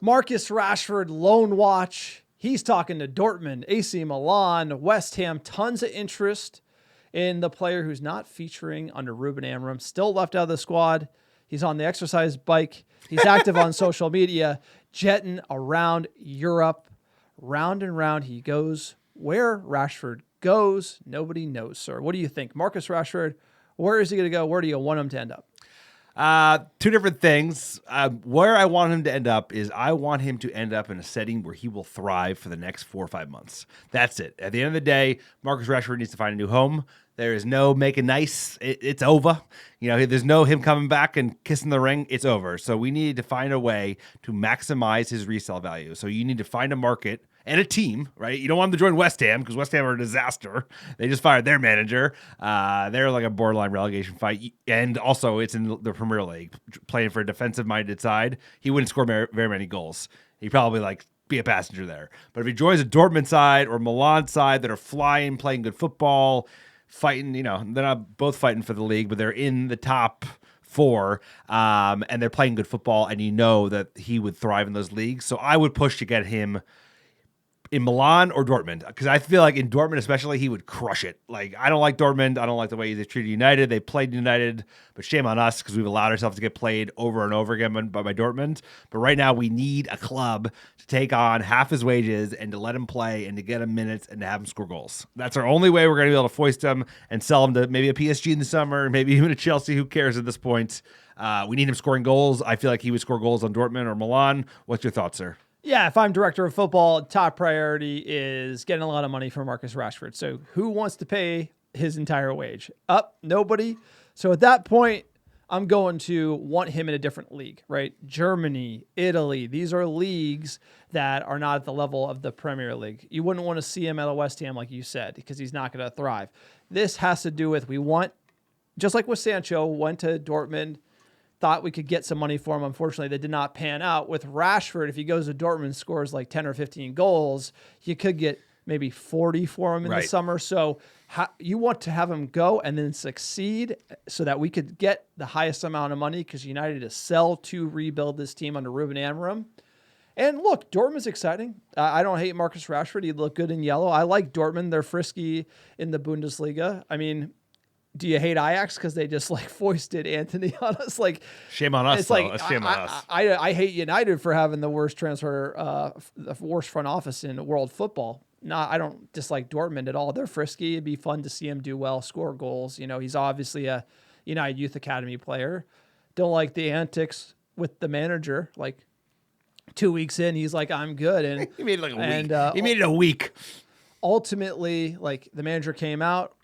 Marcus Rashford, loan watch. He's talking to Dortmund, AC Milan, West Ham. Tons of interest in the player who's not featuring under Ruben Amorim. Still left out of the squad. He's on the exercise bike. He's active on social media, jetting around Europe. Round and round he goes. Where Rashford goes, nobody knows, sir. What do you think? Marcus Rashford, where is he going to go? Where do you want him to end up? Two different things. Where I want him to end up is I want him to end up in a setting where he will thrive for the next 4 or 5 months. That's it. At the end of the day, Marcus Rashford needs to find a new home. There is no making nice. It's over. There's no him coming back and kissing the ring. It's over. So we need to find a way to maximize his resale value. So you need to find a market and a team, right? You don't want them to join West Ham because West Ham are a disaster. They just fired their manager. They're like a borderline relegation fight. And also it's in the Premier League, playing for a defensive-minded side. He wouldn't score very many goals. He'd probably be a passenger there. But if he joins a Dortmund side or Milan side that are flying, playing good football, fighting, they're not both fighting for the league, but they're in the top 4, and they're playing good football, and that he would thrive in those leagues. So I would push to get him in Milan or Dortmund, because I feel like in Dortmund especially, he would crush it. I don't like Dortmund. I don't like the way they treated United. They played United, but shame on us because we've allowed ourselves to get played over and over again by Dortmund. But right now we need a club to take on half his wages and to let him play and to get him minutes and to have him score goals. That's our only way we're going to be able to foist him and sell him to maybe a PSG in the summer, maybe even a Chelsea. Who cares at this point? We need him scoring goals. I feel like he would score goals on Dortmund or Milan. What's your thoughts, sir? Yeah, if I'm director of football, top priority is getting a lot of money for Marcus Rashford. So who wants to pay his entire wage? Nobody. So at that point, I'm going to want him in a different league, right? Germany, Italy, these are leagues that are not at the level of the Premier League. You wouldn't want to see him at a West Ham, like you said, because he's not going to thrive. This has to do with, just like with Sancho, went to Dortmund, thought we could get some money for him. Unfortunately, that did not pan out. With Rashford, if he goes to Dortmund, scores 10 or 15 goals, you could get maybe 40 for him in the summer. So you want to have him go and then succeed so that we could get the highest amount of money, because United is sell to rebuild this team under Ruben Amorim. And look, Dortmund's exciting. I don't hate Marcus Rashford. He'd look good in yellow. I like Dortmund. They're frisky in the Bundesliga. I mean, do you hate Ajax because they just foisted Anthony on us? Shame on us. It's shame on us. I hate United for having the worst the worst front office in world football. I don't dislike Dortmund at all. They're frisky. It'd be fun to see him do well, score goals. He's obviously a United Youth Academy player. Don't like the antics with the manager. 2 weeks in, he's like, I'm good. And he made it a week. He made it a week. Ultimately, the manager came out,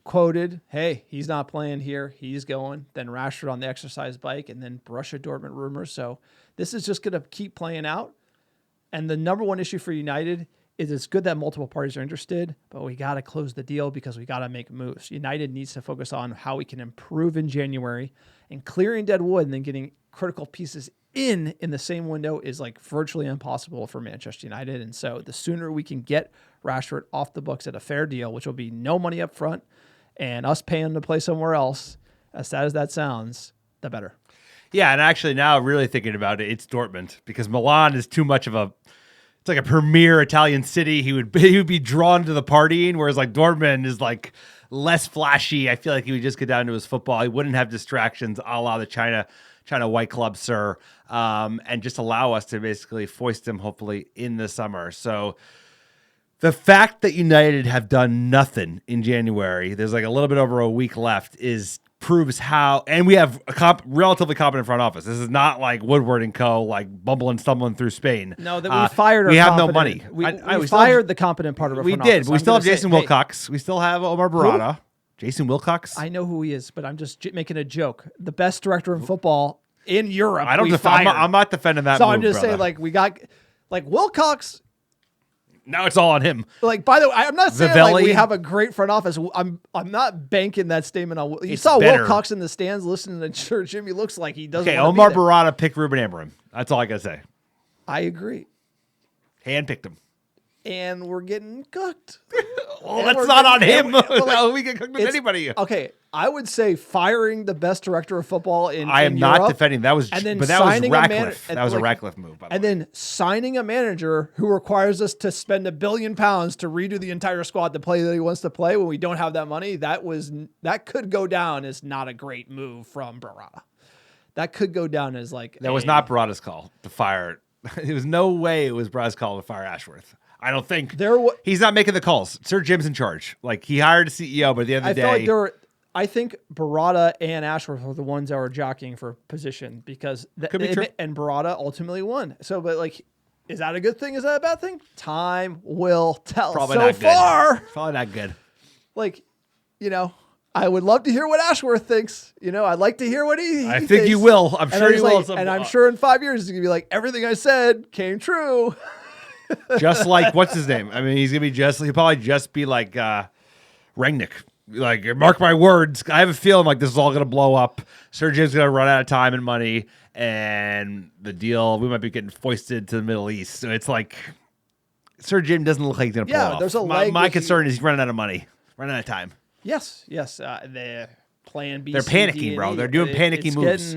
quoted, hey, he's not playing here. He's going. Then Rashford on the exercise bike, and then Borussia Dortmund rumors. So this is just going to keep playing out. And the number one issue for United is it's good that multiple parties are interested, but we got to close the deal because we got to make moves. United needs to focus on how we can improve in January, and clearing dead wood and then getting critical pieces in the same window is virtually impossible for Manchester United. And so the sooner we can get Rashford off the books at a fair deal, which will be no money up front, and us paying him to play somewhere else, as sad as that sounds, the better. Yeah, and actually now really thinking about it, it's Dortmund, because Milan is too much of it's like a premier Italian city. He would be drawn to the partying, whereas Dortmund is less flashy. I feel like he would just get down to his football. He wouldn't have distractions a la the China White Club, sir, and just allow us to basically foist him hopefully in the summer. So the fact that United have done nothing in January, there's a little bit over a week left, proves how, and we have a relatively competent front office. This is not like Woodward and Co. bumbling, stumbling through Spain. No, that we fired. We have no money. We fired the competent part of our front office. We did. But we still have Jason Wilcox. We still have Omar Barada. Jason Wilcox. I know who he is, but I'm just making a joke. The best director in football in Europe. I don't defend. I'm not defending that. So move, I'm just brother. saying, we got Wilcox. Now it's all on him. By the way, I'm not saying Vivelli. we have a great front office. I'm not banking that statement on. You saw better. Wilcox in the stands listening to Sir Jimmy. Looks like he doesn't. Okay, want to Omar be there. Barada picked Ruben Amorim. That's all I gotta say. I agree. Hand picked him. and we're getting cooked. Well, And that's we're not on getting- him. but, like, No, we get cooked with it's- anybody. Okay, I would say firing the best director of football in I am in not Europe, defending. That was, and then but that was signing a man- Ratcliffe. and That was a like- Ratcliffe move. By the and way. then signing a manager who requires us to spend £1 billion to redo the entire squad to play that he wants to play when we don't have that money. That could go down as not a great move from Barada. That could go down as like That was not Barada's call to fire. There was no way it was Barada's call to fire Ashworth. I don't think he's not making the calls. Sir Jim's in charge. Like, he hired a CEO, but at the end of the day, I think Barada and Ashworth were the ones that were jockeying for position because Could be true. and Barada ultimately won. So, but like, is that a good thing? Is that a bad thing? Time will tell. probably so not good. far, Probably not good. like, I would love to hear what Ashworth thinks. I'd like to hear what he I think thinks. you will. I'm And sure I'm you like- will. And I'm sure in 5 years, he's going to be like, everything I said came true. Just like, what's his name? I mean, he'll probably just be like Rangnick. Like, mark my words. I have a feeling like this is all going to blow up. Sir Jim's going to run out of time and money, and the deal, we might be getting foisted to the Middle East. So it's like, Sir Jim doesn't look like he's going to pull it off. there's a my leg concern is he's running out of money, running out of time. Yes. The plan B. They're C, D, panicking, and bro. E. They're doing panicky moves.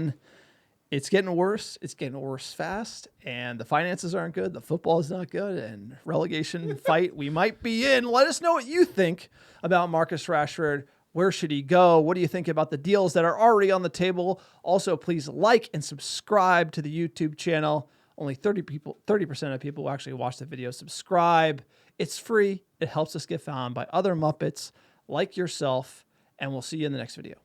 It's getting worse. It's getting worse fast, and the finances aren't good. The football is not good, and relegation fight we might be in. Let us know what you think about Marcus Rashford. Where should he go? What do you think about the deals that are already on the table? Also, please like and subscribe to the YouTube channel. Only 30% of people who actually watch the video subscribe. It's free. It helps us get found by other Muppets like yourself, and we'll see you in the next video.